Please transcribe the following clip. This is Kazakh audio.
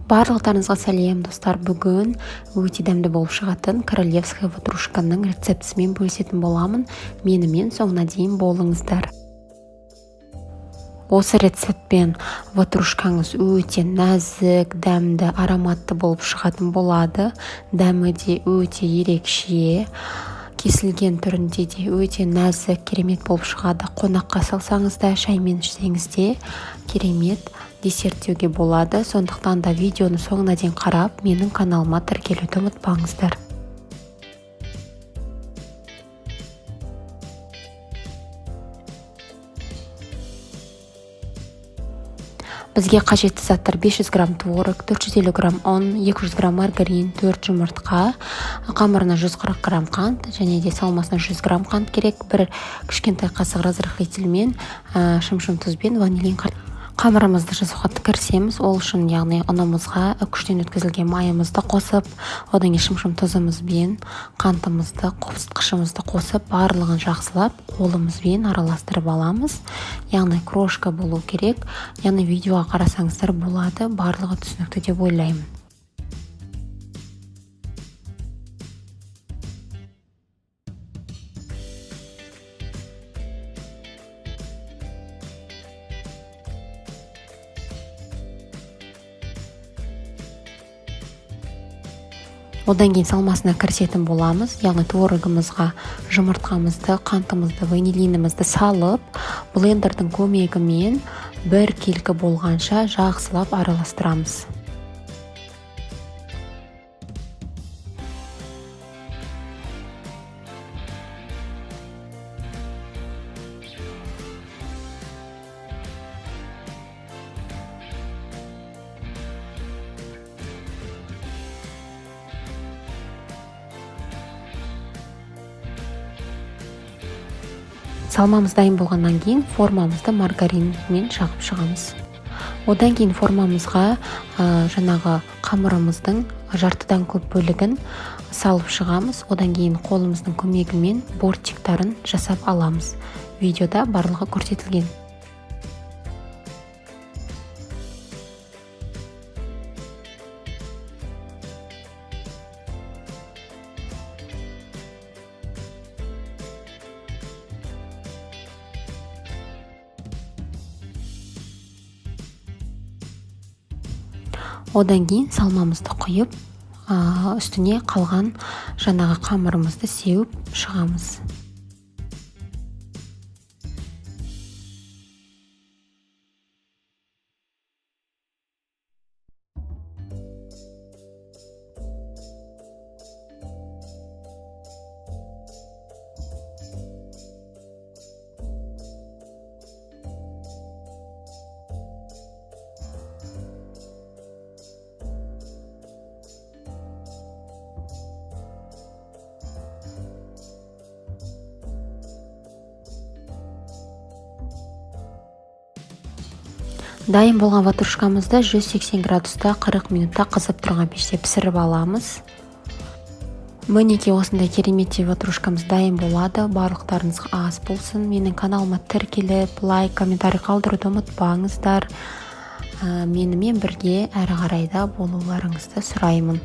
Барлықтарыңызға сәлем достар, бүгін өте дәмді болып шығатын королевская ватрушканың рецептісімен бөлісетін боламын. Менімен соңына дейін болыңыздар. Осы рецептпен ватрушкаңыз өте нәзік, дәмді, ароматты болып шығатын болады. Дәмі де өте ерекше, кесілген түрінде де өте нәзік, керемет болып шығады. Қонаққа салсаңыз да, шаймен ішсеңіз де керемет десерттеуге болады. Сондықтан да видеоны соңына дейін қарап, менің каналыма тіркелуді ұмытпаңыздар. Бізге қажетті заттар: 500 грамм творог, 450 грамм ұн, 200 грамм маргарин, 4 жұмыртқа, қамырына 140 грамм қант және де салмасына 100 грамм қант керек, бір кішкентай қасық разрыхлитель шым-шым тұз бен ванилин. Қамырымызды жасауға кірісеміз. Ол үшін яғни ұнымызға күштен өткізілген майымызды қосып, одан кейін шым-шым тұзымызбен қантымызды, қосқышымызды қосып, барлығын жақсылап қолымызбен араластырып аламыз. Яғни крошка болу керек. Яғни видеоға қарасаңыздар болады. Барлығы түсінікті деп ойлаймын. Одан кейін салмасына кірісетін боламыз. Яғни творогымызға жұмыртқамызды, қантымызды, ванилинімізді салып, блендердің көмегімен бір келкі болғанша жақсылап араластырамыз. Салмамыз дайын болғаннан кейін формамызды маргаринмен жағып шығамыз. Одан кейін формамызға жаңағы қамырымыздың жартыдан көп бөлігін салып шығамыз. Одан кейін қолымыздың көмегімен бортиктарын жасап аламыз. Видеода барлығы көрсетілген. Одан кейін салмамызды құйып, үстіне қалған жаңағы қамырымызды сеуіп шығамыз. Дайын болған ватрушкамызды 180 градуста 40 минутта қызып тұрған пеште пісіріп аламыз. Мінекей осындай керемет ватрушкамыз дайын болады. Барлықтарыңызға ас болсын. Менің каналыма тіркеліп, лайк, комментарий қалдыруды ұмытпаңыздар. Менімен бірге әрі қарайда болуларыңызды сұраймын.